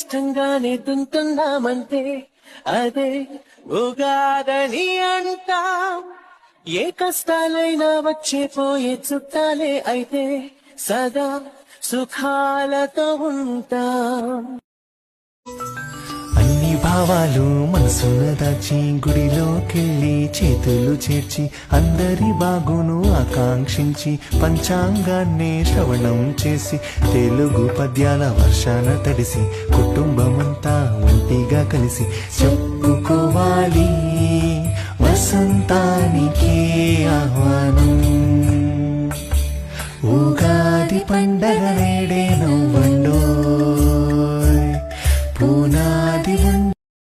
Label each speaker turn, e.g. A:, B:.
A: ఇష్టంగానే తింటున్నామంటే అదే ఉగాదని అంటాం. ఏ కష్టాలైనా వచ్చే పోయే చుట్టాలే అయితే సదా సుఖాలతో ఉంటాం.
B: అన్ని భావాలు మనసున దాచి గుడిలోకెళ్ళి చేతులు చేర్చి అందరి బాగును ఆకాంక్షించి పంచాంగాన్నే శ్రవణం చేసి తెలుగు పద్యాల వర్షాన తడిసి కుటుంబమంతా ఒంటిగా కలిసి చెప్పుకోవాలి వసంతానికే ఆహ్వానం. ఉగాది పండగ నేడే